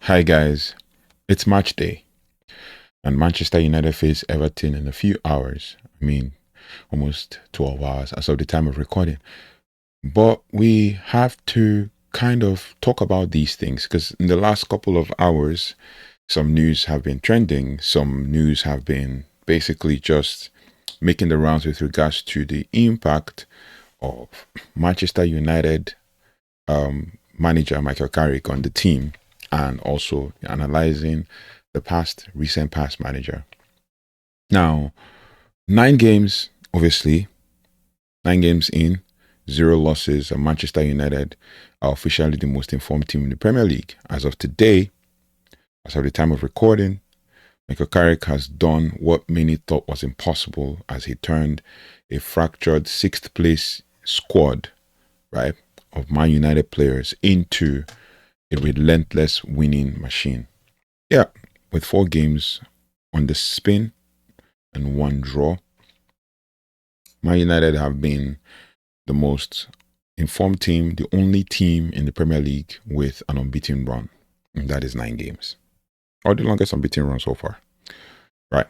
Hi guys, it's match day and Manchester United face Everton in a few hours. Almost 12 hours as of the time of recording. But we have to kind of talk about these things because in the last couple of hours, some news have been trending. Some news have been basically just making the rounds with regards to the impact of Manchester United manager Michael Carrick on the team, and also analyzing the recent past manager. Now, 9 games, obviously, 9 games in, 0 losses, and Manchester United are officially the most informed team in the Premier League. As of today, as of the time of recording, Michael Carrick has done what many thought was impossible as he turned a fractured 6th place squad, right, of Man United players into a relentless winning machine. Yeah, with 4 games on the spin and 1 draw, Man United have been the most informed team, the only team in the Premier League with an unbeaten run. And that is 9 games. Or the longest unbeaten run so far. Right.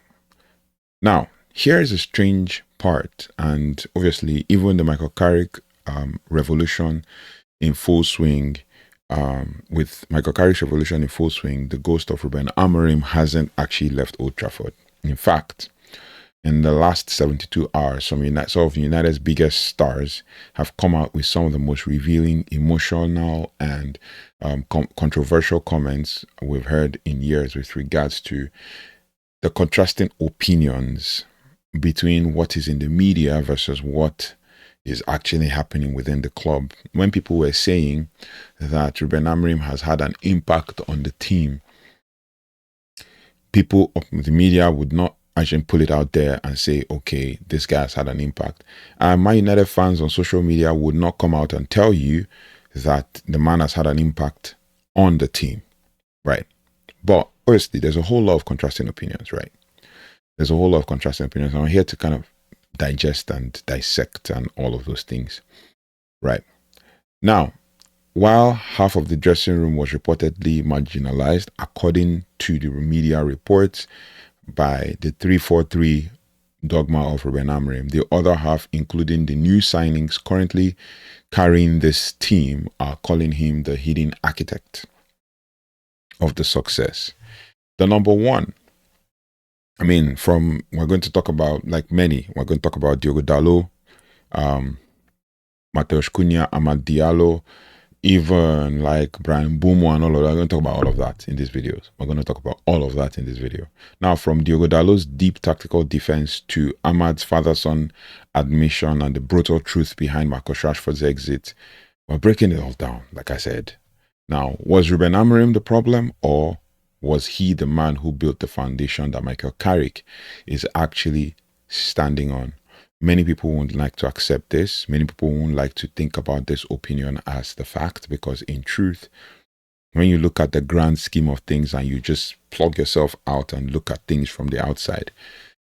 Now, here's a strange part. And obviously, even the Michael Carrick revolution in full swing, with Michael Carrick's revolution in full swing, the ghost of Ruben Amorim hasn't actually left Old Trafford. In fact, in the last 72 hours, some of United's biggest stars have come out with some of the most revealing, emotional, and controversial comments we've heard in years with regards to the contrasting opinions between what is in the media versus what is actually happening within the club. When people were saying that Ruben Amorim has had an impact on the team, people of the media would not actually pull it out there and say, okay, this guy has had an impact. And My United fans on social media would not come out and tell you that the man has had an impact on the team, right? But obviously, there's a whole lot of contrasting opinions, right? There's a whole lot of contrasting opinions. I'm here to kind of digest and dissect and all of those things, right? Now, while half of the dressing room was reportedly marginalized, according to the media reports, by the 3-4-3 dogma of Ruben Amorim, the other half, including the new signings currently carrying this team, are calling him the hidden architect of the success. The number one, we're going to talk about, we're going to talk about Diogo Dalot, Matheus Cunha, Amad Diallo, even like Brian Bumo and all of that. We're going to talk about all of that in these videos. We're going to talk about all of that in this video. Now, from Diogo Dalot's deep tactical defense to Amad's father-son admission and the brutal truth behind Marcus Rashford's exit, we're breaking it all down, like I said. Now, was Ruben Amorim the problem, or was he the man who built the foundation that Michael Carrick is actually standing on? Many people won't like to accept this. Many people won't like to think about this opinion as the fact, because in truth, when you look at the grand scheme of things and you just plug yourself out and look at things from the outside,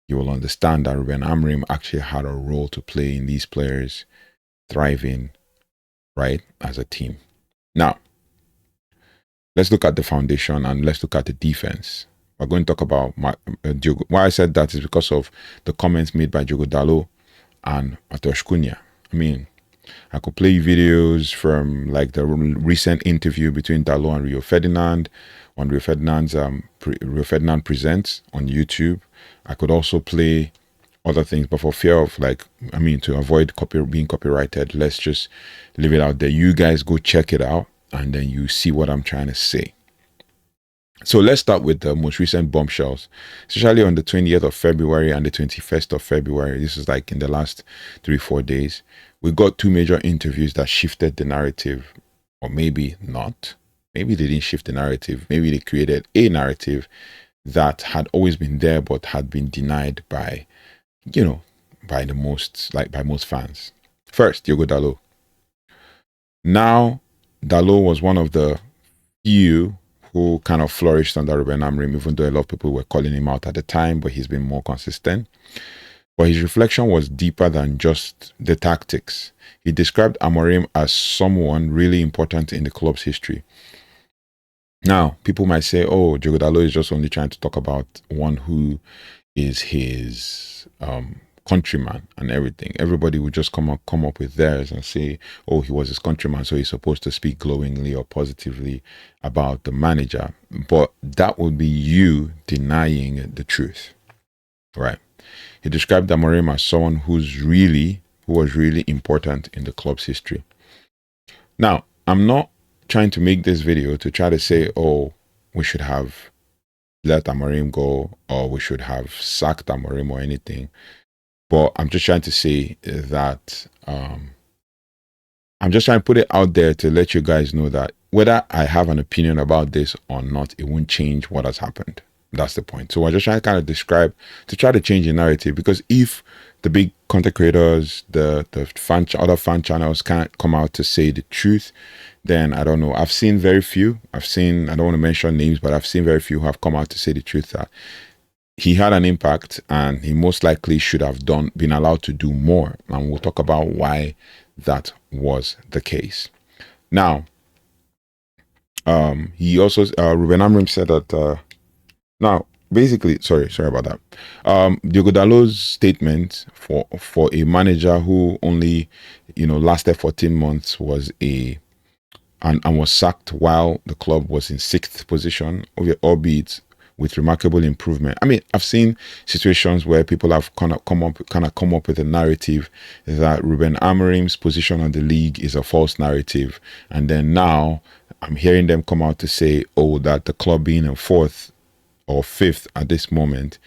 you will understand that Ruben Amorim actually had a role to play in these players thriving, right, as a team. Now, let's look at the foundation and let's look at the defense. We're going to talk about Diogo. Why I said that is because of the comments made by Diogo Dalot and Matheus Cunha. I could play videos from like the recent interview between Dalot and Rio Ferdinand on Rio Ferdinand Presents on YouTube. I could also play other things, but for fear of to avoid being copyrighted, let's just leave it out there. You guys go check it out and then you see what I'm trying to say. So let's start with the most recent bombshells, especially on the 20th of February and the 21st of February. This is like in the last 3-4 days. We got 2 major interviews that shifted the narrative, or maybe not. Maybe they didn't shift the narrative. Maybe they created a narrative that had always been there, but had been denied by, by most fans. First, Diogo Dalot. Now, Dalot was one of the few who kind of flourished under Ruben Amorim, even though a lot of people were calling him out at the time, but he's been more consistent. But his reflection was deeper than just the tactics. He described Amorim as someone really important in the club's history. Now, people might say, oh, Diogo Dalot is just only trying to talk about one who is his countryman and everything. Everybody would just come up with theirs and say, oh, he was his countryman, so he's supposed to speak glowingly or positively about the manager. But that would be you denying the truth, right? He described Amorim as someone who was really important in the club's history. Now, I'm not trying to make this video to try to say, oh, we should have let Amorim go or we should have sacked Amorim or anything. But I'm just trying to say that I'm just trying to put it out there to let you guys know that whether I have an opinion about this or not, it won't change what has happened. That's the point. So I'm just trying to kind of describe, to try to change the narrative, because if the big content creators, the other fan channels can't come out to say the truth, then I don't know. I've seen very few. I don't want to mention names, but I've seen very few who have come out to say the truth that he had an impact and he most likely should have been allowed to do more. And we'll talk about why that was the case. Now, he also, Ruben Amorim said that, now, basically, sorry about that. Diogo Dalot's statement for a manager who only, lasted 14 months was and was sacked while the club was in 6th position, albeit with remarkable improvement. I mean, I've seen situations where people have kind of come up with a narrative that Ruben Amorim's position on the league is a false narrative, and then now I'm hearing them come out to say, oh, that the club being in 4th or 5th at this moment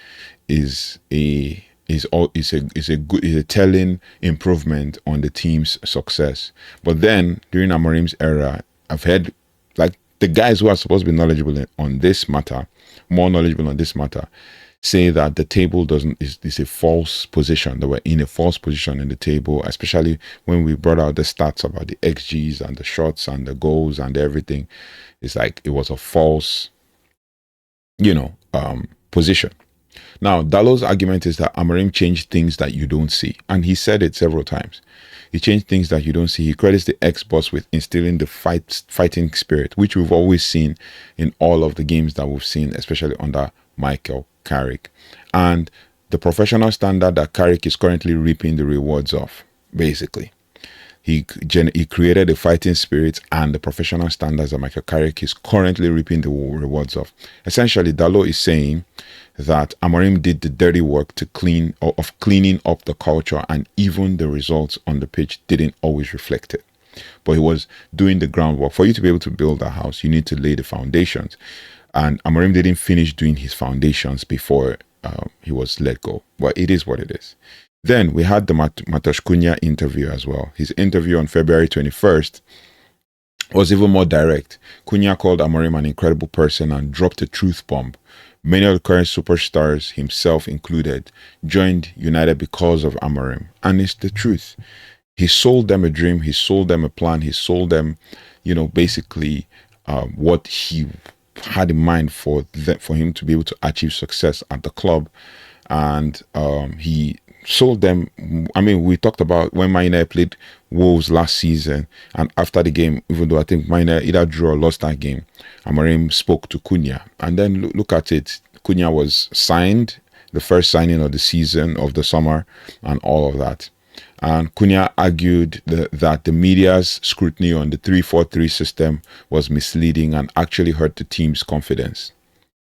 is a telling improvement on the team's success. But then during Amorim's era, I've heard like the guys who are supposed to be knowledgeable on this matter, more knowledgeable on this matter, say that the table is a false position. They were in a false position in the table, especially when we brought out the stats about the XGs and the shots and the goals and everything. It's like it was a false position. Now, Dalot's argument is that Amorim changed things that you don't see. And he said it several times. He changed things that you don't see. He credits the ex-boss with instilling the fighting spirit, which we've always seen in all of the games that we've seen, especially under Michael Carrick. And the professional standard that Carrick is currently reaping the rewards of, basically. He created the fighting spirit and the professional standards that Michael Carrick is currently reaping the rewards of. Essentially, Dalot is saying that Amorim did the dirty work of cleaning up the culture, and even the results on the pitch didn't always reflect it. But he was doing the groundwork. For you to be able to build a house, you need to lay the foundations. And Amorim didn't finish doing his foundations before he was let go. But it is what it is. Then we had the Matheus Cunha interview as well. His interview on February 21st was even more direct. Cunha called Amorim an incredible person and dropped a truth bomb. Many of the current superstars, himself included, joined United because of Amorim. And it's the truth. He sold them a dream. He sold them a plan. He sold them, basically what he had in mind for him to be able to achieve success at the club. And he sold them. I mean, we talked about when Man United played Wolves last season, and after the game, even though I think Man United either drew or lost that game, Amorim spoke to Cunha, and then look at it. Cunha was signed, the first signing of the season, of the summer, and all of that. And Cunha argued that the media's scrutiny on the 3-4-3 system was misleading and actually hurt the team's confidence.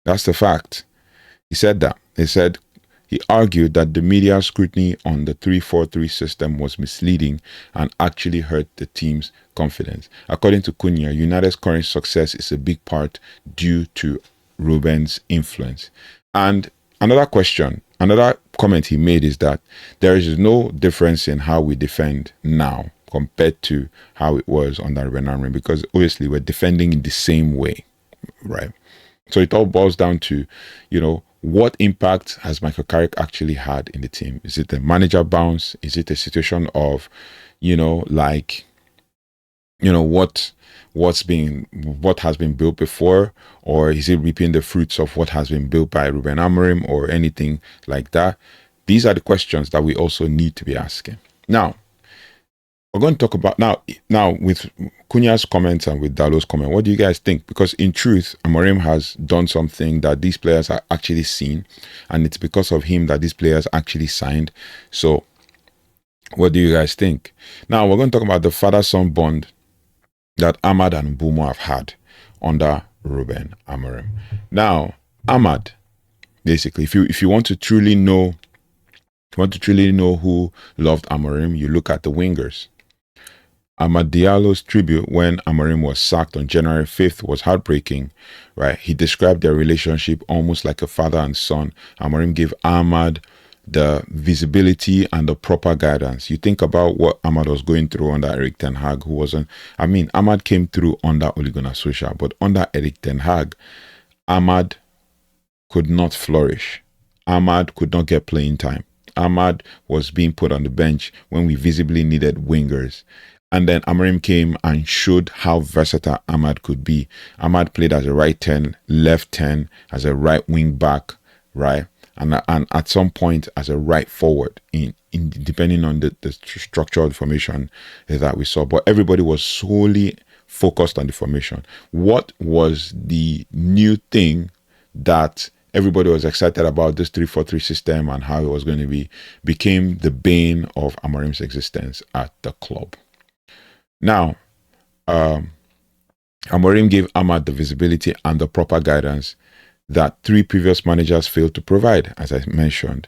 That's the fact. He said that. He argued that the media scrutiny on the 3-4-3 system was misleading and actually hurt the team's confidence. According to Cunha, United's current success is a big part due to Ruben's influence. And another comment he made is that there is no difference in how we defend now compared to how it was under Ruben Amorim, because obviously we're defending in the same way, right? So it all boils down to, what impact has Michael Carrick actually had in the team? Is it a manager bounce? Is it a situation of, what has been built before, or is it reaping the fruits of what has been built by Ruben Amorim or anything like that? These are the questions that we also need to be asking. Now, we're going to talk about now with Cunha's comments and with Dalot's comment. What do you guys think? Because in truth, Amorim has done something that these players are actually seen, and it's because of him that these players actually signed. So, what do you guys think? Now, we're going to talk about the father-son bond that Amad and Mbeumo have had under Ruben Amorim. Now, Amad, basically, if you want to truly know, who loved Amorim, you look at the wingers. Amad Diallo's tribute when Amorim was sacked on January 5th was heartbreaking, right? He described their relationship almost like a father and son. Amorim gave Amad the visibility and the proper guidance. You think about what Amad was going through under Erik ten Hag, who wasn't, Amad came through under Ole Gunnar Solskjaer, but under Erik ten Hag, Amad could not flourish. Amad could not get playing time. Amad was being put on the bench when we visibly needed wingers. And then Amorim came and showed how versatile Amad could be. Amad played as a right 10, left 10, as a right wing back, right? And at some point as a right forward, in depending on the structure of the formation that we saw. But everybody was solely focused on the formation. What was the new thing that everybody was excited about this 3-4-3 system and how it was going to be, became the bane of Amorim's existence at the club. Now, Amorim gave Amad the visibility and the proper guidance that 3 previous managers failed to provide, as I mentioned.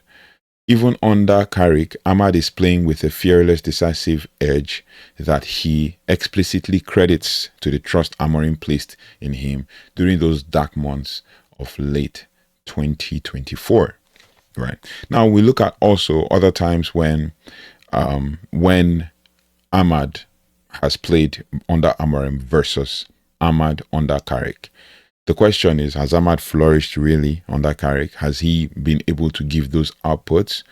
Even under Carrick, Amad is playing with a fearless, decisive edge that he explicitly credits to the trust Amorim placed in him during those dark months of late 2024. Right now, we look at also other times when Amad has played under Amorim versus Amad under Carrick. The question is, has Amad flourished really under Carrick? Has he been able to give those outputs?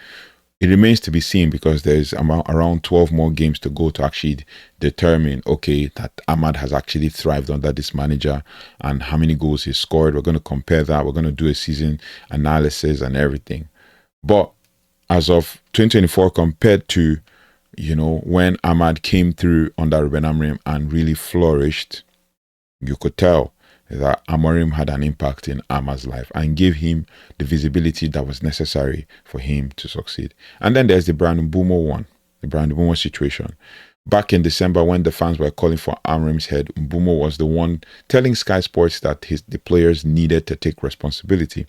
It remains to be seen, because there's around 12 more games to go to actually determine, okay, that Amad has actually thrived under this manager and how many goals he scored. We're going to compare that. We're going to do a season analysis and everything. But as of 2024, compared to, when Amad came through under Ruben Amorim and really flourished, you could tell that Amorim had an impact in Amad's life and gave him the visibility that was necessary for him to succeed. And then there's the Bryan Mbeumo one, the Bryan Mbeumo situation. Back in December, when the fans were calling for Amorim's head, Mbeumo was the one telling Sky Sports that the players needed to take responsibility.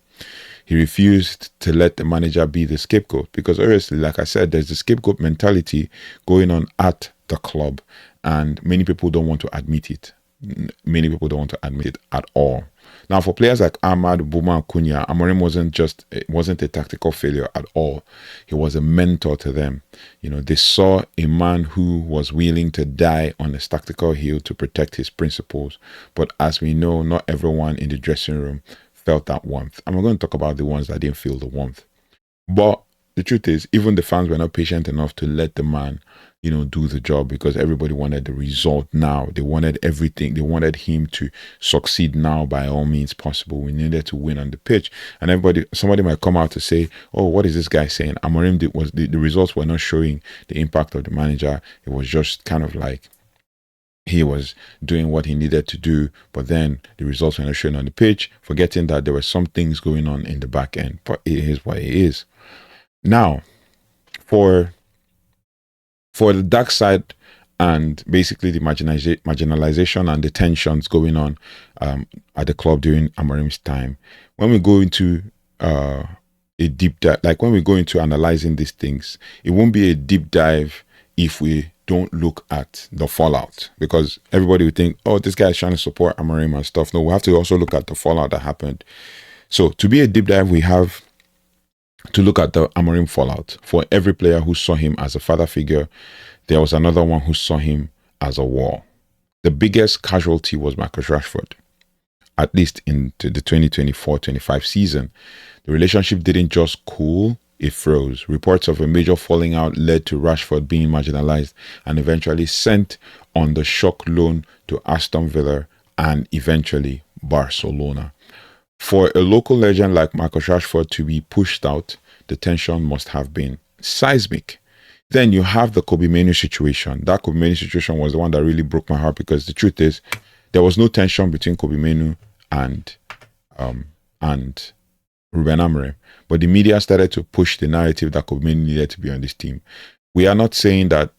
He refused to let the manager be the scapegoat, because obviously, like I said, there's the scapegoat mentality going on at the club, and many people don't want to admit it. Many people don't want to admit it at all. Now, for players like Amad, Mbeumo, and Cunha, Amorim wasn't a tactical failure at all. He was a mentor to them. They saw a man who was willing to die on his tactical hill to protect his principles. But as we know, not everyone in the dressing room felt that warmth. And we're going to talk about the ones that didn't feel the warmth. But the truth is, even the fans were not patient enough to let the man, do the job, because everybody wanted the result now. They wanted everything. They wanted him to succeed now by all means possible. We needed to win on the pitch. And somebody might come out to say, oh, what is this guy saying? Amorim the results were not showing the impact of the manager. It was just kind of like he was doing what he needed to do, but then the results were not showing on the pitch, forgetting that there were some things going on in the back end. But it is what it is. Now, for the dark side and basically the marginalization and the tensions going on at the club during Amorim's time, when we go into a deep dive, like when we go into analyzing these things, it won't be a deep dive if we don't look at the fallout, because everybody would think, oh, this guy is trying to support Amorim and stuff. No, we have to also look at the fallout that happened. So to be a deep dive, we have to look at the Amorim fallout. For every player who saw him as a father figure, there was another one who saw him as a wall. The biggest casualty was Marcus Rashford. At least into the 2024-25 season, the relationship didn't just cool, it froze. Reports of a major falling out led to Rashford being marginalized and eventually sent on the shock loan to Aston Villa and eventually Barcelona. For a local legend like Marcus Rashford to be pushed out, the tension must have been seismic. Then you have the Kobe Manu situation. That Kobe Manu situation was the one that really broke my heart, because the truth is, there was no tension between Kobe Manu and Ruben Amorim, but the media started to push the narrative that Kobe Manu needed to be on this team. We are not saying that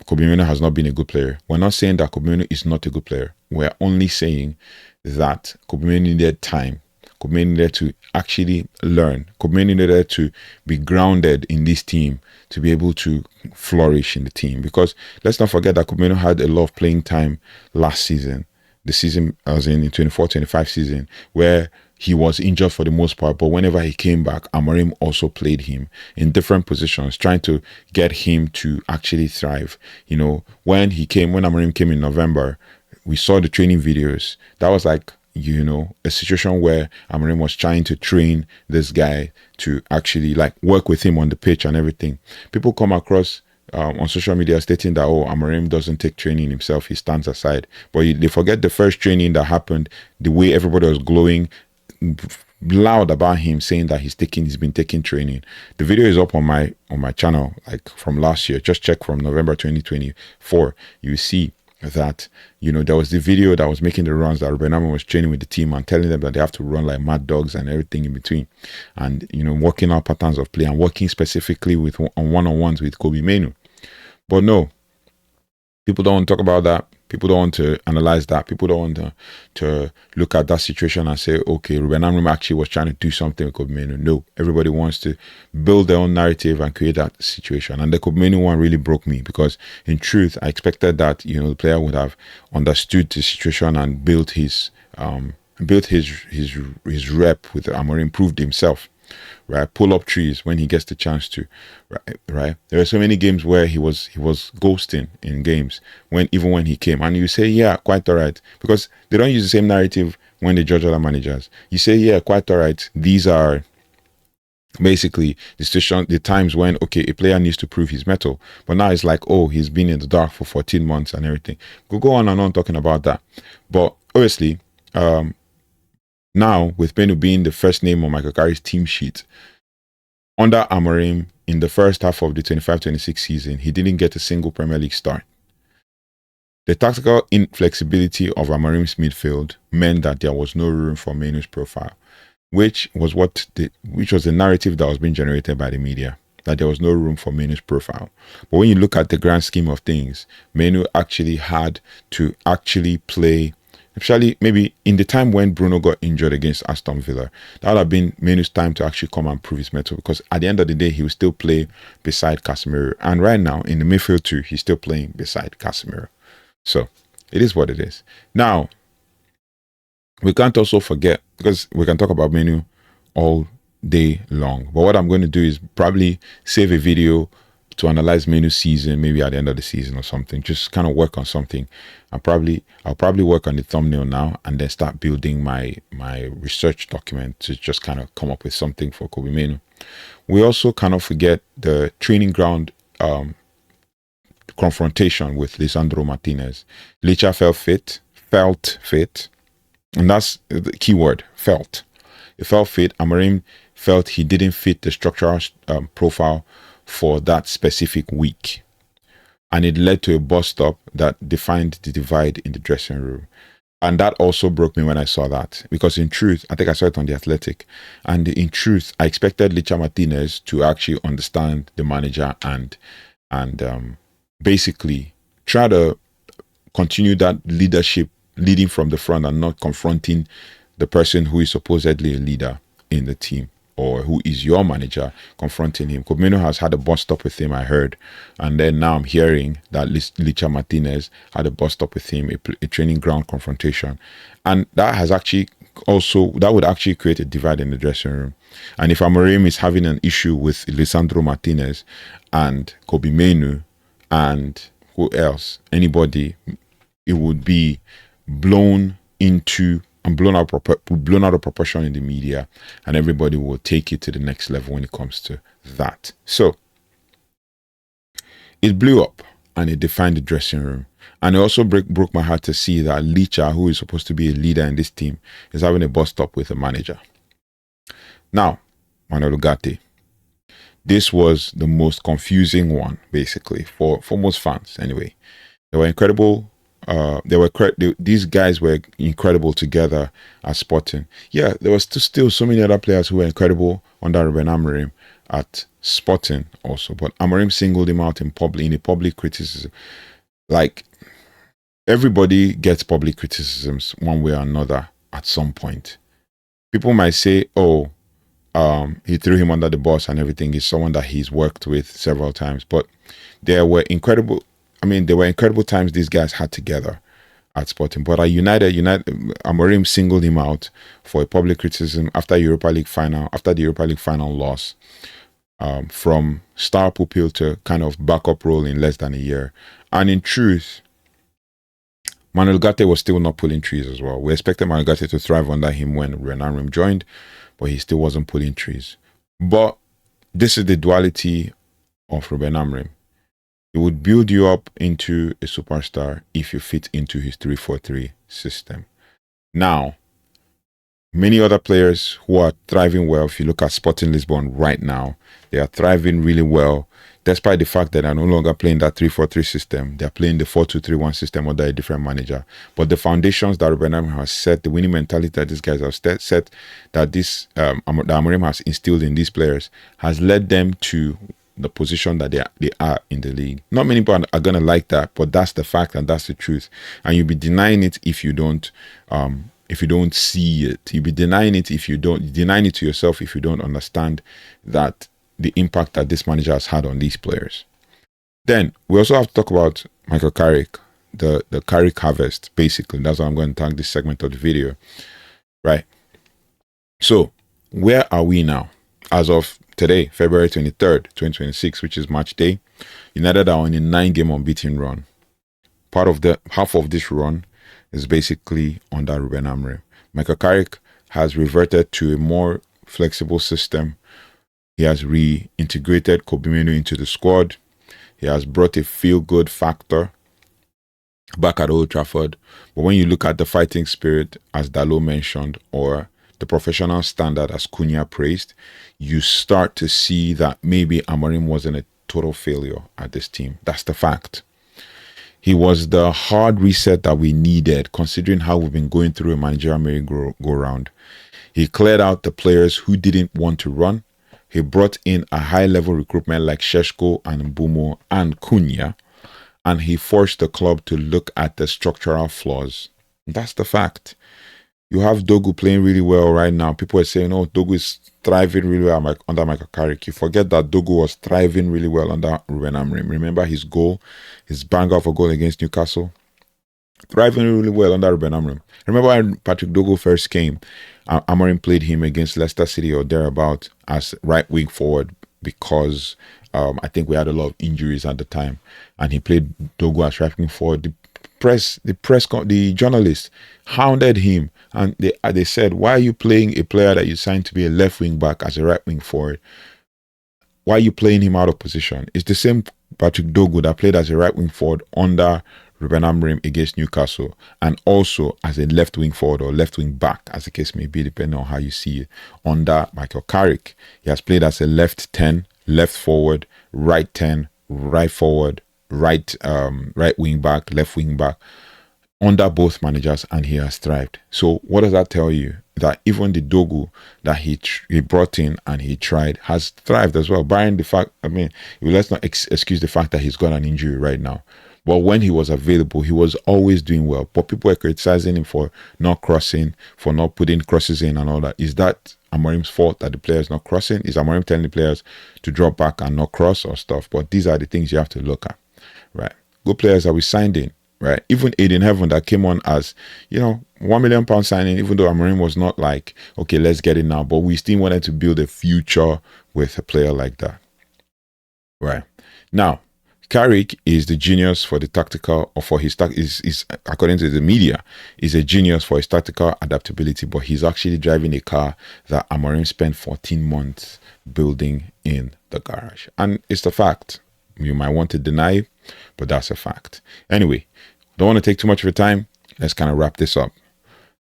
Kobe Manu has not been a good player. We're not saying that Kobe Manu is not a good player. We're only saying that Kobe Manu needed time. Kobe Manu needed to actually learn. Kobe Manu needed to be grounded in this team to be able to flourish in the team. Because let's not forget that Kobe Manu had a lot of playing time last season. The season, as in the 24-25 season, where he was injured for the most part, but whenever he came back, Amorim also played him in different positions, trying to get him to actually thrive. You know, when Amorim came in November, we saw the training videos. That was like, you know, a situation where Amorim was trying to train this guy to actually like work with him on the pitch and everything. People come across on social media stating that, oh, Amorim doesn't take training himself, he stands aside. But they forget the first training that happened, the way everybody was glowing loud about him, saying that he's been taking training. The video is up on my channel, like from last year. Just check from November 2024. You see that, you know, there was the video that was making the runs that Ruben Amorim was training with the team and telling them that they have to run like mad dogs and everything in between, and, you know, working out patterns of play and working specifically with one-on-ones with Kobe Manu. But no, people don't want to talk about that. People don't want to analyze that. People don't want to look at that situation and say, okay, Ruben Amorim actually was trying to do something with Kobe Manu. No, everybody wants to build their own narrative and create that situation. And the Kobe Manu one really broke me, because in truth, I expected that, you know, the player would have understood the situation and built his rep with Amorim, proved himself. Right, pull up trees when he gets the chance to. Right. There are so many games where he was ghosting in games even when he came, and you say, yeah, quite all right, because they don't use the same narrative when they judge other managers. You say, yeah, quite all right. These are basically the times when, okay, a player needs to prove his mettle, but now it's like, oh, he's been in the dark for 14 months and everything. Go on and on talking about that, but obviously, now, with Manu being the first name on Michael Carrick's team sheet, under Amorim, in the first half of the 25-26 season, he didn't get a single Premier League start. The tactical inflexibility of Amorim's midfield meant that there was no room for Manu's profile, which was the narrative that was being generated by the media, that there was no room for Manu's profile. But when you look at the grand scheme of things, Manu actually had to actually play, especially maybe in the time when Bruno got injured against Aston Villa. That would have been Manu's time to actually come and prove his mettle, because at the end of the day, he will still play beside Casemiro. And right now, in the midfield too, he's still playing beside Casemiro. So, it is what it is. Now, we can't also forget, because we can talk about Manu all day long. But what I'm going to do is probably save a video to analyze Manu's season, maybe at the end of the season or something. Just kind of work on something. I'll probably work on the thumbnail now, and then start building my research document to just kind of come up with something for Kobe Manu. We also cannot forget the training ground confrontation with Lisandro Martinez. Licha felt fit, and that's the key word, felt. It felt fit. Amorim felt he didn't fit the structural profile for that specific week, and it led to a bust-up that defined the divide in the dressing room. And that also broke me when I saw that, because in truth, I think I saw it on The Athletic, and in truth, I expected Licha Martinez to actually understand the manager and basically try to continue that leadership, leading from the front and not confronting the person who is supposedly a leader in the team, or who is your manager, confronting him. Kobe Manu has had a bust-up with him, I heard. And then now I'm hearing that Licha Martinez had a bust-up with him, a training ground confrontation. And that would actually create a divide in the dressing room. And if Amorim is having an issue with Lisandro Martinez and Kobe Manu and who else, anybody, it would be blown out of proportion in the media, and everybody will take it to the next level when it comes to that. So it blew up, and it defined the dressing room. And it also broke my heart to see that Licha, who is supposed to be a leader in this team, is having a bust up with a manager. Now, Manuel Ugarte. this was the most confusing one, basically, for most fans. Anyway, they were incredible. These guys were incredible together at Sporting. Yeah, there was still so many other players who were incredible under Ruben Amorim at Sporting also, but Amorim singled him out in a public criticism. Like, everybody gets public criticisms one way or another at some point. People might say, "Oh, he threw him under the bus and everything." He's someone that he's worked with several times, but there were incredible times these guys had together at Sporting. But at United, Amorim singled him out for a public criticism after the Europa League final loss, from star pupil to kind of backup role in less than a year. And in truth, Manuel Ugarte was still not pulling trees as well. We expected Manuel Ugarte to thrive under him when Ruben Amorim joined, but he still wasn't pulling trees. But this is the duality of Ruben Amorim. He would build you up into a superstar if you fit into his 3-4-3 system. Now, many other players who are thriving well, if you look at Sporting Lisbon right now, they are thriving really well, despite the fact that they're no longer playing that 3-4-3 system. They're playing the 4-2-3-1 system under a different manager. But the foundations that Ruben Amorim has set, the winning mentality that these guys have set, that Amorim has instilled in these players, has led them to the position that they are in the league. Not many people are gonna like that, but that's the fact and that's the truth. And you'll be denying it if you don't see it. You'll be denying it to yourself if you don't understand that the impact that this manager has had on these players. Then we also have to talk about Michael Carrick, the Carrick harvest. Basically, that's what I'm going to tag this segment of the video, right? So where are we now? As of today, February 23rd, 2026, which is match day, United are on a 9-game unbeaten run. Half of this run is basically under Ruben Amorim. Michael Carrick has reverted to a more flexible system. He has reintegrated Kobe Mainoo into the squad. He has brought a feel-good factor back at Old Trafford. But when you look at the fighting spirit, as Dalot mentioned, or the professional standard as Cunha praised, you start to see that maybe Amorim wasn't a total failure at this team. That's the fact. He was the hard reset that we needed, considering how we've been going through a managerial merry-go-round. He cleared out the players who didn't want to run. He brought in a high-level recruitment like Šeško and Mbeumo and Cunha, and he forced the club to look at the structural flaws. That's the fact. You have Dogu playing really well right now. People are saying, "Oh, Dogu is thriving really well under Michael Carrick." You forget that Dogu was thriving really well under Ruben Amorim. Remember his bang off a goal against Newcastle? Thriving really well under Ruben Amorim. Remember when Patrick Dogu first came, Amorim played him against Leicester City or thereabout as right wing forward because I think we had a lot of injuries at the time, and he played Dogu as right wing forward. The journalists hounded him, and they said, "Why are you playing a player that you signed to be a left wing back as a right wing forward? Why are you playing him out of position?" It's the same Patrick Dogu that played as a right wing forward under Ruben Amorim against Newcastle, and also as a left wing forward or left wing back, as the case may be, depending on how you see it, under Michael Carrick. He has played as a left 10, left forward, right 10, right forward, right wing back, left wing back, under both managers, and he has thrived. So what does that tell you? That even the Dogu that he brought in and he tried has thrived as well, barring the fact, let's not excuse the fact that he's got an injury right now. But when he was available, he was always doing well. But people were criticizing him for not crossing, for not putting crosses in and all that. Is that Amorim's fault that the players not crossing? Is Amorim telling the players to drop back and not cross or stuff? But these are the things you have to look at, right? Good players that we signed in, right? Even Aiden Heaven that came on as, £1 million signing, even though Amorim was not like, okay, let's get it now. But we still wanted to build a future with a player like that, right? Now, Carrick is the genius for the tactical, or for his is according to the media, is a genius for his tactical adaptability, but he's actually driving a car that Amorim spent 14 months building in the garage. And it's the fact. You might want to deny it, but that's a fact. Anyway, don't want to take too much of your time. Let's kind of wrap this up.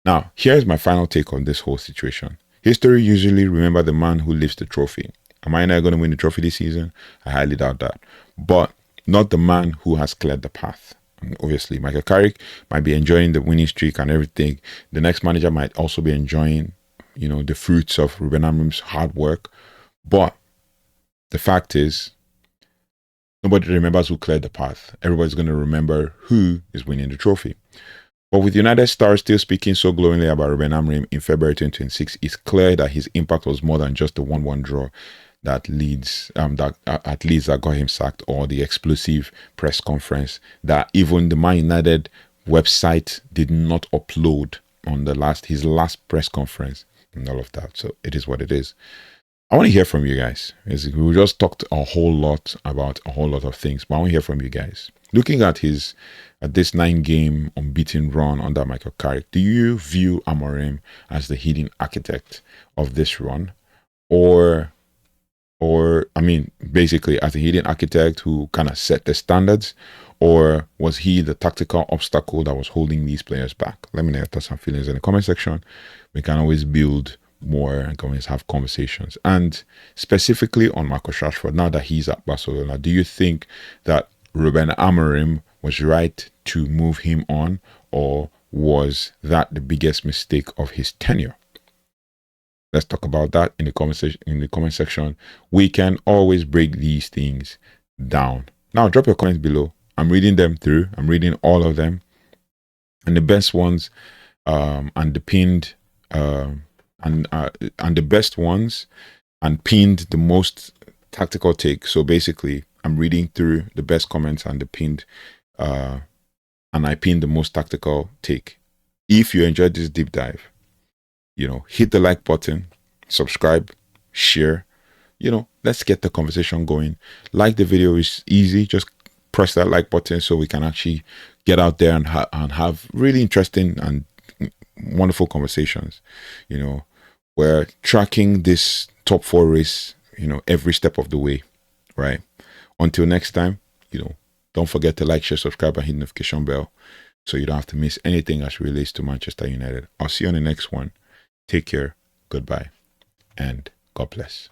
Now, here's my final take on this whole situation. History usually remember the man who lifts the trophy. Am I not going to win the trophy this season? I highly doubt that. But not the man who has cleared the path. And obviously, Michael Carrick might be enjoying the winning streak and everything. The next manager might also be enjoying, the fruits of Ruben Amorim's hard work. But the fact is, nobody remembers who cleared the path. Everybody's going to remember who is winning the trophy. But with United stars still speaking so glowingly about Ruben Amorim in February 2026, it's clear that his impact was more than just the 1-1 draw that that got him sacked, or the explosive press conference that even the Man United website did not upload on his last press conference and all of that. So it is what it is. I want to hear from you guys. We just talked a whole lot about a whole lot of things, but I want to hear from you guys. Looking at this 9-game unbeaten run under Michael Carrick, do you view Amorim as the hidden architect of this run, or basically as a hidden architect who kind of set the standards, or was he the tactical obstacle that was holding these players back? Let me know your thoughts and feelings in the comment section. We can always build more and can always have conversations. And specifically on Marcus Rashford, now that he's at Barcelona, do you think that Ruben Amorim was right to move him on, or was that the biggest mistake of his tenure? Let's talk about that in the comment section. We can always break these things down. Now, drop your comments below. I'm reading them through. I'm reading all of them, and the best ones, and the pinned, and the best ones, and pinned the most tactical take. So basically, I'm reading through the best comments and the pinned, and I pinned the most tactical take. If you enjoyed this deep dive, hit the like button, subscribe, share. Let's get the conversation going. Like the video is easy. Just press that like button so we can actually get out there and have really interesting and wonderful conversations. We're tracking this top 4 race, every step of the way, right? Until next time, don't forget to like, share, subscribe, and hit the notification bell so you don't have to miss anything as it relates to Manchester United. I'll see you on the next one. Take care, goodbye, and God bless.